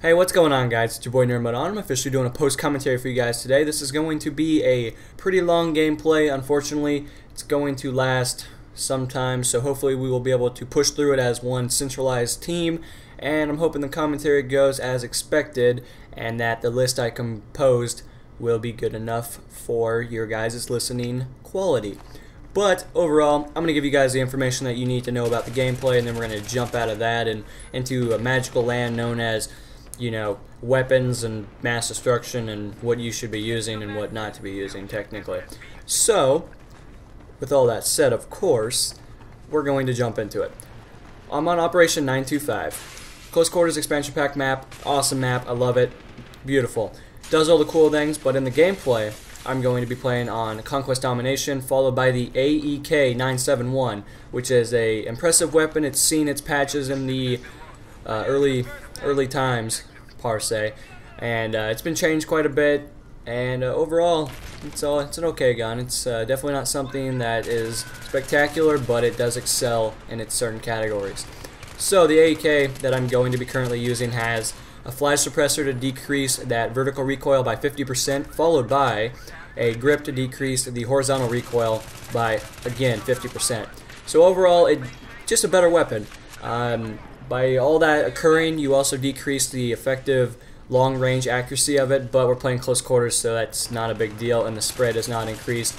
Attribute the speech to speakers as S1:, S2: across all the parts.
S1: Hey, what's going on, guys? It's your boy Nerd Mode On. I'm officially doing a post commentary for you guys today. This is going to be a pretty long gameplay. Unfortunately, it's going to last some time, so hopefully we will be able to push through it as one centralized team. And I'm hoping the commentary goes as expected, and that the list I composed will be good enough for your guys' listening quality. But overall, I'm going to give you guys the information that you need to know about the gameplay, and then we're going to jump out of that and into a magical land known as, weapons and mass destruction and what you should be using and what not to be using technically. So, with all that said, of course, we're going to jump into it. I'm on Operation 925. Close Quarters Expansion Pack map, awesome map, I love it, beautiful. Does all the cool things, but in the gameplay, I'm going to be playing on Conquest Domination, followed by the AEK 971, which is a impressive weapon. It's seen its patches in the early times, per se, and it's been changed quite a bit. And overall, it's an okay gun. It's definitely not something that is spectacular, but it does excel in its certain categories. So the AEK that I'm going to be currently using has a flash suppressor to decrease that vertical recoil by 50%, followed by a grip to decrease the horizontal recoil by, again, 50%. So overall, it's just a better weapon. By all that occurring, you also decrease the effective long-range accuracy of it, but we're playing close quarters, so that's not a big deal, and the spread is not increased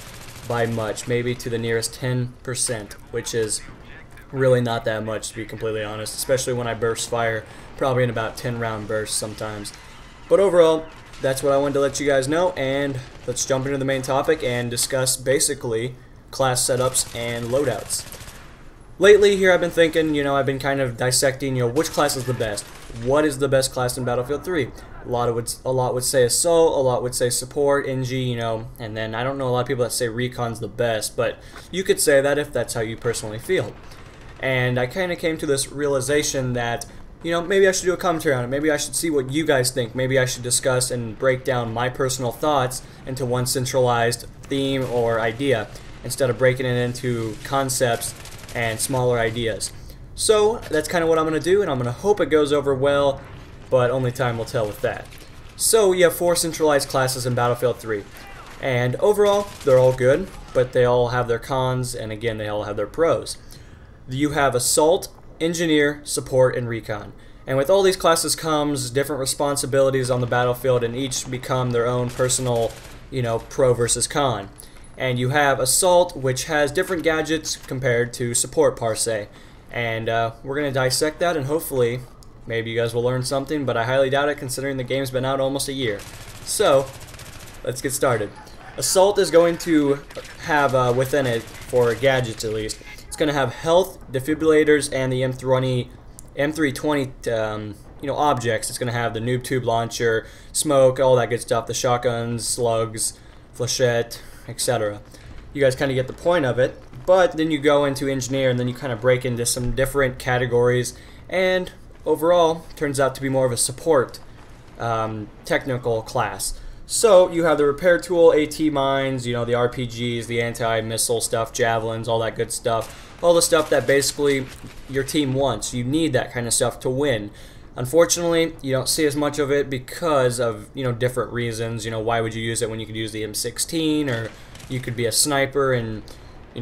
S1: by much, maybe to the nearest 10%, which is really not that much, to be completely honest, especially when I burst fire, probably in about 10-round bursts sometimes. But overall, that's what I wanted to let you guys know, and let's jump into the main topic and discuss basically class setups and loadouts. Lately here I've been thinking, I've been kind of dissecting, which class is the best. What is the best class in Battlefield 3? A lot would say Assault, a lot would say Support, NG, and then I don't know a lot of people that say Recon's the best, but you could say that if that's how you personally feel. And I kind of came to this realization that, maybe I should do a commentary on it. Maybe I should see what you guys think. Maybe I should discuss and break down my personal thoughts into one centralized theme or idea, instead of breaking it into concepts and smaller ideas. So that's kind of what I'm going to do, and I'm going to hope it goes over well, but only time will tell with that. So you have 4 centralized classes in Battlefield 3, and overall they're all good, but they all have their cons, and again they all have their pros. You have Assault, Engineer, Support, and Recon. And with all these classes comes different responsibilities on the battlefield, and each become their own personal, pro versus con. And you have Assault, which has different gadgets compared to Support, per se. And we're going to dissect that, and hopefully maybe you guys will learn something, but I highly doubt it considering the game's been out almost a year. So let's get started. Assault is going to have within it, for gadgets at least, it's going to have health, defibrillators, and the M320 objects. It's going to have the noob tube launcher, smoke, all that good stuff, the shotguns, slugs, flechette, etc. You guys kind of get the point of it, but then you go into Engineer, and then you kind of break into some different categories, and overall turns out to be more of a support technical class. So you have the repair tool, AT mines, the RPGs, the anti-missile stuff, javelins, all that good stuff, all the stuff that basically your team wants. You need that kind of stuff to win. Unfortunately, you don't see as much of it because of, different reasons. Why would you use it when you could use the M16, or you could be a sniper and,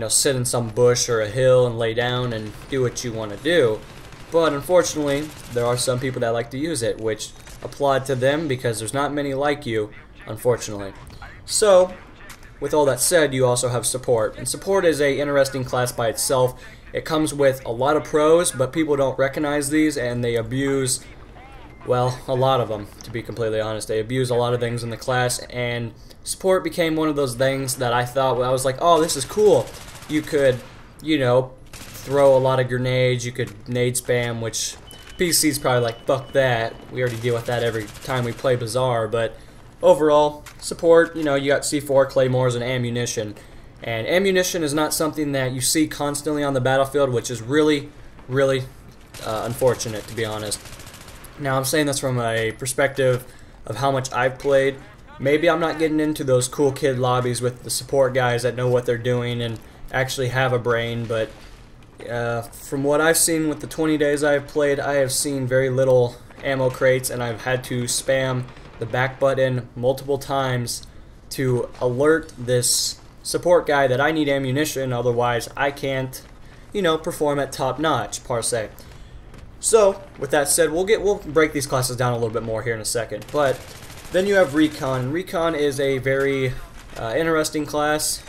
S1: sit in some bush or a hill and lay down and do what you want to do. But unfortunately, there are some people that like to use it, which applaud to them because there's not many like you, unfortunately. So, with all that said, you also have Support. And Support is an interesting class by itself. It comes with a lot of pros, but people don't recognize these, and they abuse, well, a lot of them, to be completely honest. They abuse a lot of things in the class, and Support became one of those things that I thought, I was like, oh, this is cool. You could, throw a lot of grenades, you could nade spam, which PC's probably like, fuck that. We already deal with that every time we play Bazaar, but overall, Support, you got C4, claymores, and ammunition. And ammunition is not something that you see constantly on the battlefield, which is really, really unfortunate, to be honest. Now, I'm saying this from a perspective of how much I've played. Maybe I'm not getting into those cool kid lobbies with the support guys that know what they're doing and actually have a brain, but from what I've seen with the 20 days I've played, I have seen very little ammo crates, and I've had to spam the back button multiple times to alert this support guy that I need ammunition, otherwise I can't, you know, perform at top notch, per se. So, with that said, we'll break these classes down a little bit more here in a second. But then you have Recon. Recon is a very interesting class.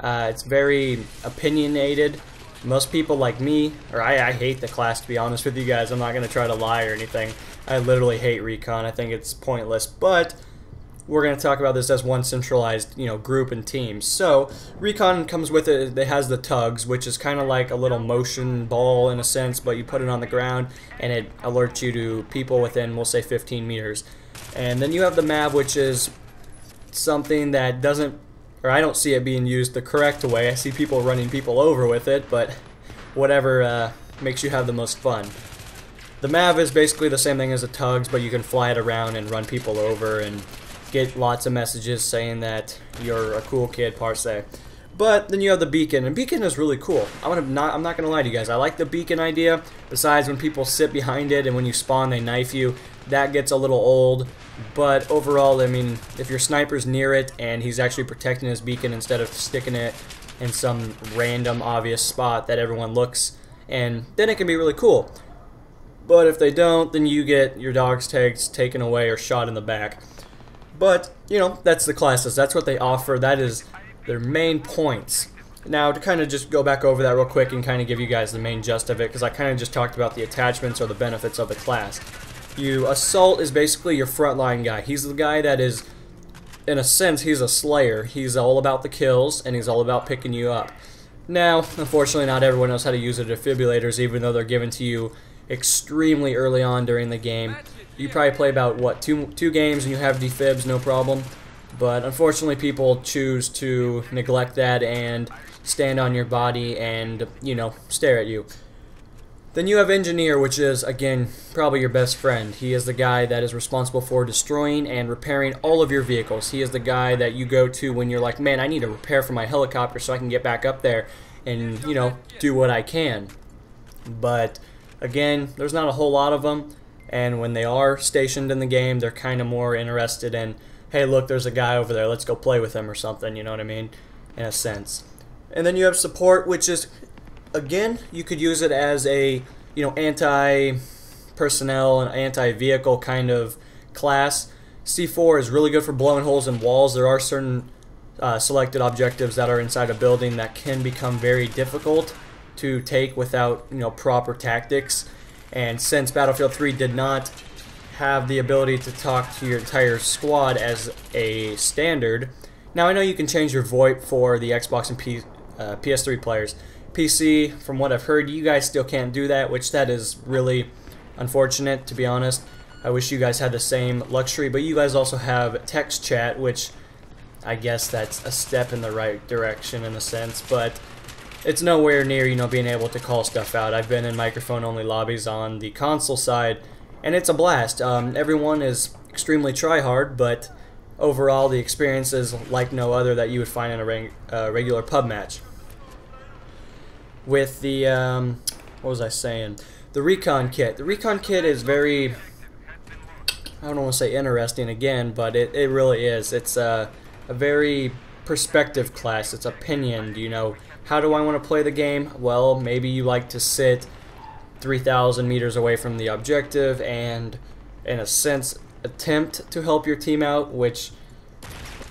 S1: It's very opinionated. Most people like me, or I hate the class, to be honest with you guys. I'm not going to try to lie or anything. I literally hate Recon. I think it's pointless. But we're going to talk about this as one centralized, you know, group and team. So, Recon comes with it has the tugs, which is kind of like a little motion ball in a sense, but you put it on the ground and it alerts you to people within, we'll say, 15 meters. And then you have the MAV, which is something that doesn't, or I don't see it being used the correct way. I see people running people over with it, but whatever makes you have the most fun. The MAV is basically the same thing as the tugs, but you can fly it around and run people over and get lots of messages saying that you're a cool kid, per se. But then you have the beacon, and beacon is really cool. I'm not gonna lie to you guys. I like the beacon idea. Besides, when people sit behind it and when you spawn they knife you, that gets a little old. But overall, I mean, if your sniper's near it and he's actually protecting his beacon instead of sticking it in some random obvious spot that everyone looks, and then it can be really cool. But if they don't, then you get your dog's tags taken away or shot in the back. But, you know, that's the classes. That's what they offer. That is their main points. Now, to kind of just go back over that real quick and kind of give you guys the main gist of it, because I kind of just talked about the attachments or the benefits of the class. Assault is basically your frontline guy. He's the guy that is, in a sense, he's a slayer. He's all about the kills, and he's all about picking you up. Now, unfortunately, not everyone knows how to use the defibrillators, even though they're given to you extremely early on during the game. You probably play about, what, two games and you have defibs, no problem. But unfortunately people choose to neglect that and stand on your body and, you know, stare at you. Then you have Engineer, which is, again, probably your best friend. He is the guy that is responsible for destroying and repairing all of your vehicles. He is the guy that you go to when you're like, man, I need a repair for my helicopter so I can get back up there and, you know, do what I can. But, again, there's not a whole lot of them. And when they are stationed in the game, they're kind of more interested in, hey, look, there's a guy over there, let's go play with him or something, you know what I mean, in a sense. And then you have Support, which is, again, you could use it as a, you know, anti-personnel and anti-vehicle kind of class. C4 is really good for blowing holes in walls. There are certain selected objectives that are inside a building that can become very difficult to take without, you know, proper tactics. And since Battlefield 3 did not have the ability to talk to your entire squad as a standard, now I know you can change your VoIP for the Xbox and PS3 players. PC, from what I've heard, you guys still can't do that, which that is really unfortunate, to be honest. I wish you guys had the same luxury, but you guys also have text chat, which I guess that's a step in the right direction in a sense, but it's nowhere near, you know, being able to call stuff out. I've been in microphone-only lobbies on the console side, and it's a blast. Everyone is extremely try-hard, but overall the experience is like no other that you would find in a regular pub match. With the, what was I saying? The Recon Kit. The Recon Kit is very, I don't want to say interesting again, but it really is. It's a very perspective class. It's opinion, you know. How do I want to play the game? Well, maybe you like to sit 3,000 meters away from the objective and, in a sense, attempt to help your team out, which,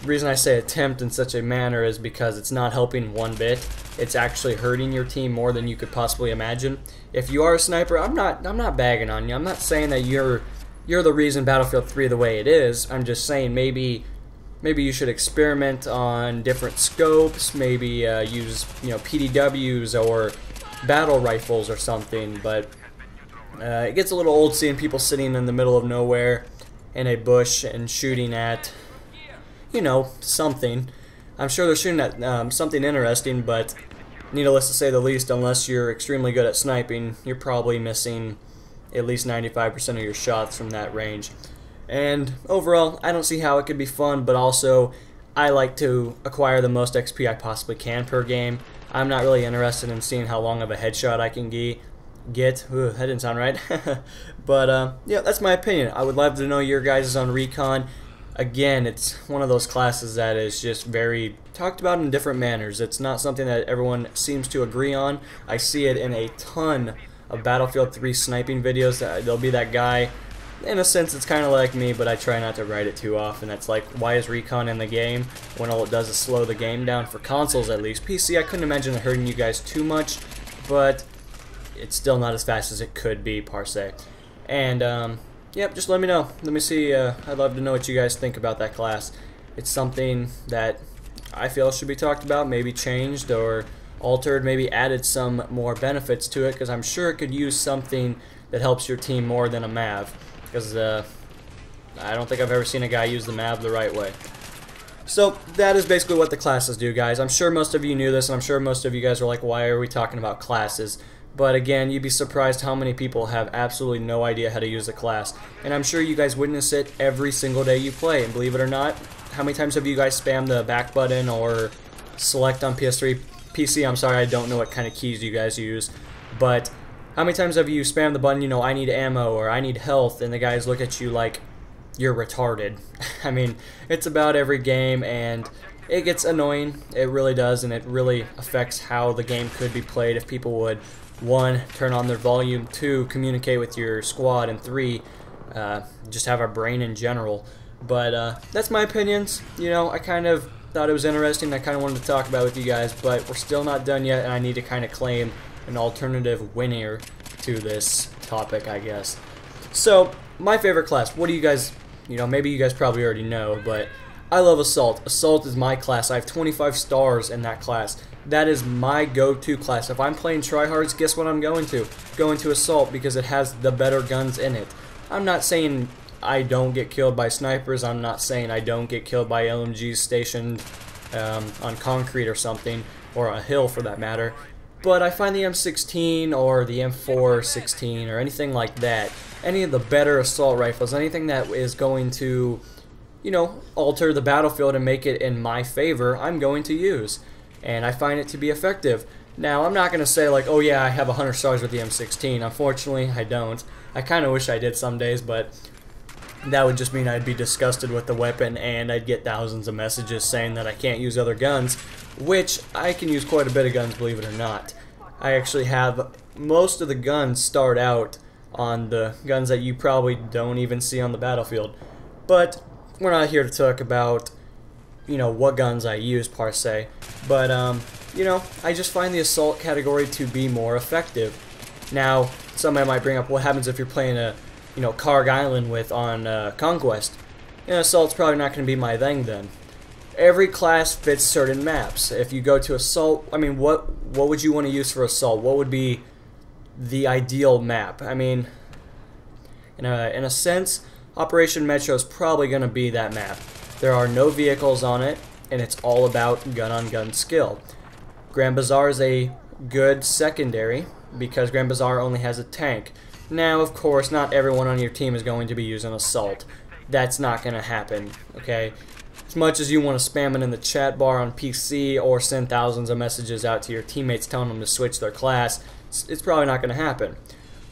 S1: the reason I say attempt in such a manner is because it's not helping one bit. It's actually hurting your team more than you could possibly imagine. If you are a sniper, I'm not bagging on you. I'm not saying that you're the reason Battlefield 3 the way it is. I'm just saying maybe you should experiment on different scopes, maybe use, you know, PDWs or battle rifles or something, but it gets a little old seeing people sitting in the middle of nowhere in a bush and shooting at, you know, something. I'm sure they're shooting at something interesting, but needless to say the least, unless you're extremely good at sniping, you're probably missing at least 95% of your shots from that range. And overall, I don't see how it could be fun, but also I like to acquire the most XP I possibly can per game. I'm not really interested in seeing how long of a headshot I can get. Get. Ooh, that didn't sound right. But yeah, that's my opinion. I would love to know your guys' on Recon. Again, it's one of those classes that is just very talked about in different manners. It's not something that everyone seems to agree on. I see it in a ton of Battlefield 3 sniping videos. There'll be that guy. In a sense, it's kind of like me, but I try not to write it too often. That's like, why is Recon in the game when all it does is slow the game down, for consoles at least. PC, I couldn't imagine it hurting you guys too much, but it's still not as fast as it could be, per se. And, yep, just let me know. Let me see. I'd love to know what you guys think about that class. It's something that I feel should be talked about, maybe changed or altered, maybe added some more benefits to it, because I'm sure it could use something that helps your team more than a MAV. Because I don't think I've ever seen a guy use the MAV the right way. So that is basically what the classes do, guys. I'm sure most of you knew this, and I'm sure most of you guys are like, why are we talking about classes? But again, you'd be surprised how many people have absolutely no idea how to use a class. And I'm sure you guys witness it every single day you play. And believe it or not, how many times have you guys spammed the back button or select on PS3? PC, I'm sorry, I don't know what kind of keys you guys use. But how many times have you spammed the button, you know, I need ammo or I need health, and the guys look at you like you're retarded? I mean, it's about every game, and it gets annoying. It really does, and it really affects how the game could be played if people would, 1, turn on their volume, 2, communicate with your squad, and 3, just have a brain in general. But that's my opinions. You know, I kind of thought it was interesting. I kind of wanted to talk about it with you guys, but we're still not done yet, and I need to kind of claim an alternative winner to this topic, I guess. So, my favorite class, what do you guys, you know, maybe you guys probably already know, but I love Assault. Assault is my class. I have 25 stars in that class. That is my go-to class. If I'm playing tryhards, guess what I'm going to? Going to Assault, because it has the better guns in it. I'm not saying I don't get killed by snipers. I'm not saying I don't get killed by LMGs stationed on concrete or something, or a hill for that matter. But I find the M16 or the M416 or anything like that, any of the better assault rifles, anything that is going to, you know, alter the battlefield and make it in my favor, I'm going to use. And I find it to be effective. Now, I'm not going to say like, oh yeah, I have 100 stars with the M16. Unfortunately, I don't. I kind of wish I did some days, but that would just mean I'd be disgusted with the weapon, and I'd get thousands of messages saying that I can't use other guns, which I can use quite a bit of guns, believe it or not. I actually have most of the guns start out on the guns that you probably don't even see on the battlefield. But we're not here to talk about, you know, what guns I use per se. But you know, I just find the assault category to be more effective. Now, somebody might bring up, what happens if you're playing a, you know, Karg Island with on Conquest? You know, assault's probably not going to be my thing then. Every class fits certain maps. If you go to assault, I mean, what would you want to use for assault? What would be the ideal map? I mean, in a sense, Operation Metro is probably going to be that map. There are no vehicles on it, and it's all about gun-on-gun skill. Grand Bazaar is a good secondary, because Grand Bazaar only has a tank. Now, of course, not everyone on your team is going to be using assault. That's not going to happen, okay? As much as you want to spam it in the chat bar on PC or send thousands of messages out to your teammates telling them to switch their class, it's probably not going to happen.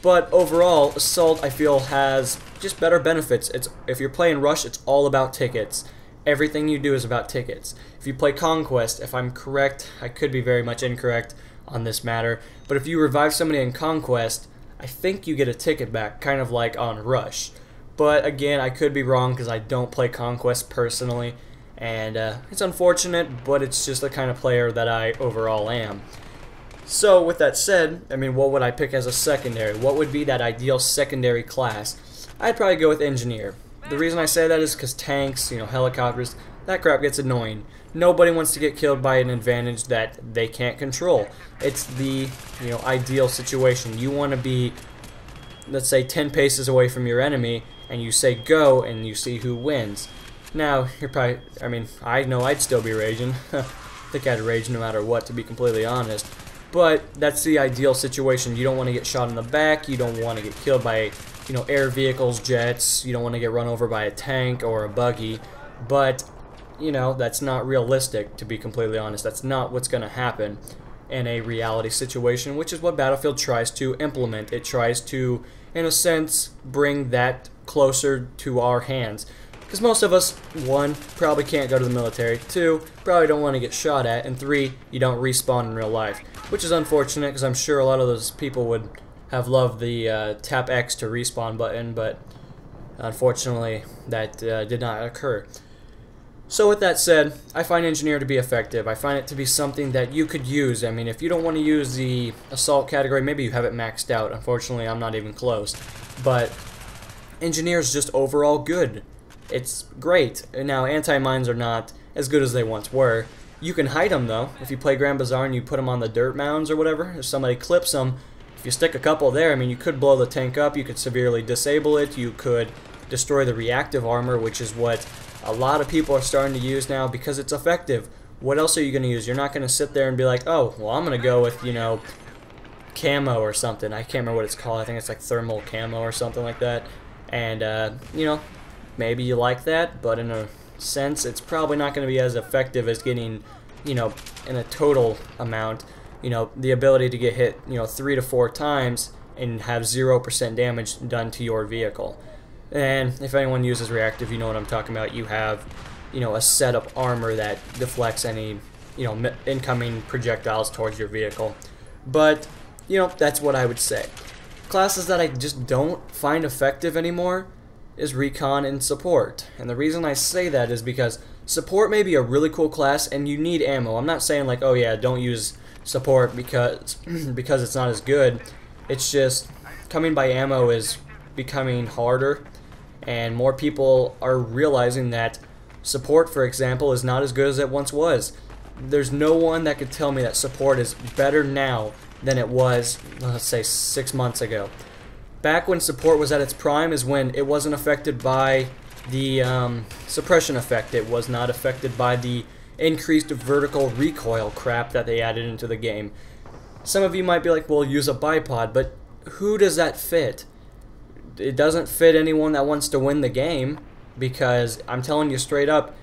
S1: But overall, assault, I feel, has just better benefits. If you're playing Rush, it's all about tickets. Everything you do is about tickets. If you play Conquest, if I'm correct, I could be very much incorrect on this matter, but if you revive somebody in Conquest, I think you get a ticket back, kind of like on Rush. But again, I could be wrong because I don't play Conquest personally, and it's unfortunate, but it's just the kind of player that I overall am. So with that said, I mean, what would I pick as a secondary? What would be that ideal secondary class? I'd probably go with Engineer. The reason I say that is because tanks, you know, helicopters, that crap gets annoying. Nobody wants to get killed by an advantage that they can't control. It's the, you know, ideal situation. You want to be, let's say, 10 paces away from your enemy, and you say go, and you see who wins. Now, you're probably, I mean, I know I'd still be raging. I think I'd rage no matter what, to be completely honest. But that's the ideal situation. You don't want to get shot in the back. You don't want to get killed by, you know, air vehicles, jets. You don't want to get run over by a tank or a buggy. But, you know, that's not realistic, to be completely honest. That's not what's going to happen. in a reality situation, which is what Battlefield tries to implement. It tries to, in a sense, bring that closer to our hands. Because most of us, 1, probably can't go to the military, 2, probably don't want to get shot at, and 3, you don't respawn in real life. Which is unfortunate, because I'm sure a lot of those people would have loved the tap X to respawn button, but unfortunately that did not occur. So with that said, I find Engineer to be effective. I find it to be something that you could use. I mean, if you don't want to use the Assault category, maybe you have it maxed out. Unfortunately, I'm not even close. But Engineer is just overall good. It's great. Now, anti-mines are not as good as they once were. You can hide them, though. If you play Grand Bazaar and you put them on the dirt mounds or whatever, if somebody clips them, if you stick a couple there, I mean, you could blow the tank up, you could severely disable it, you could destroy the reactive armor, which is what a lot of people are starting to use now because it's effective. What else are you going to use? You're not going to sit there and be like, oh, well, I'm going to go with, you know, camo or something. I can't remember what it's called. I think it's like thermal camo or something like that. And, you know, maybe you like that, but in a sense, it's probably not going to be as effective as getting, you know, in a total amount, you know, the ability to get hit, you know, 3 to 4 times and have 0% damage done to your vehicle. And if anyone uses reactive, you know what I'm talking about. You have, you know, a set of armor that deflects any, you know, incoming projectiles towards your vehicle. But, you know, that's what I would say. Classes that I just don't find effective anymore is Recon and Support. And the reason I say that is because Support may be a really cool class and you need ammo. I'm not saying like, oh yeah, don't use Support because because it's not as good. It's just coming by ammo is becoming harder, and more people are realizing that Support, for example, is not as good as it once was. There's no one that could tell me that Support is better now than it was, let's say, 6 months ago. Back when Support was at its prime is when it wasn't affected by the suppression effect. It was not affected by the increased vertical recoil crap that they added into the game. Some of you might be like, well, use a bipod, but who does that fit? It doesn't fit anyone that wants to win the game, because I'm telling you straight up,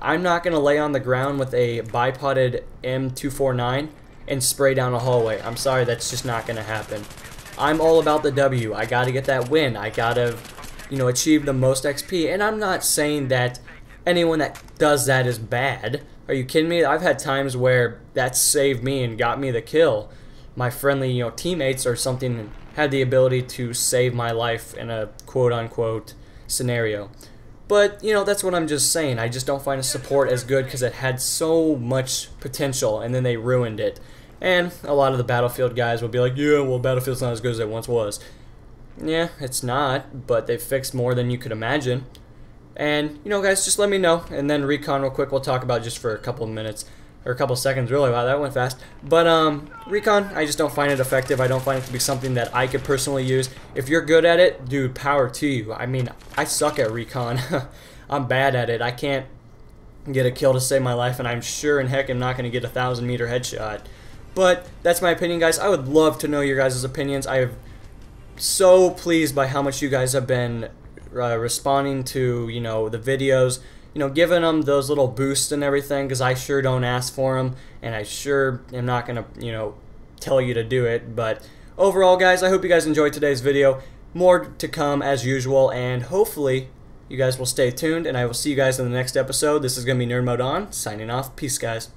S1: I'm not going to lay on the ground with a bipoded M249 and spray down a hallway. I'm sorry, that's just not going to happen. I'm all about the W. I got to get that win. I got to, you know, achieve the most XP, and I'm not saying that anyone that does that is bad. Are you kidding me? I've had times where that saved me and got me the kill. My friendly, you know, teammates or something had the ability to save my life in a quote-unquote scenario. But, you know, that's what I'm just saying. I just don't find a Support as good because it had so much potential and then they ruined it. And a lot of the Battlefield guys will be like, yeah, well, Battlefield's not as good as it once was. Yeah, it's not, but they've fixed more than you could imagine. And, you know, guys, just let me know. And then Recon real quick we'll talk about just for a couple of minutes. Or a couple of seconds, really. Wow, that went fast. But, Recon, I just don't find it effective. I don't find it to be something that I could personally use. If you're good at it, dude, power to you. I mean, I suck at Recon. I'm bad at it. I can't get a kill to save my life, and I'm sure in heck I'm not going to get a 1,000-meter headshot. But that's my opinion, guys. I would love to know your guys' opinions. I am so pleased by how much you guys have been responding to, you know, the videos, you know, giving them those little boosts and everything, because I sure don't ask for them, and I sure am not going to, you know, tell you to do it. But overall, guys, I hope you guys enjoyed today's video. More to come as usual, and hopefully you guys will stay tuned, and I will see you guys in the next episode. This is going to be Nerd Mode On, signing off. Peace, guys.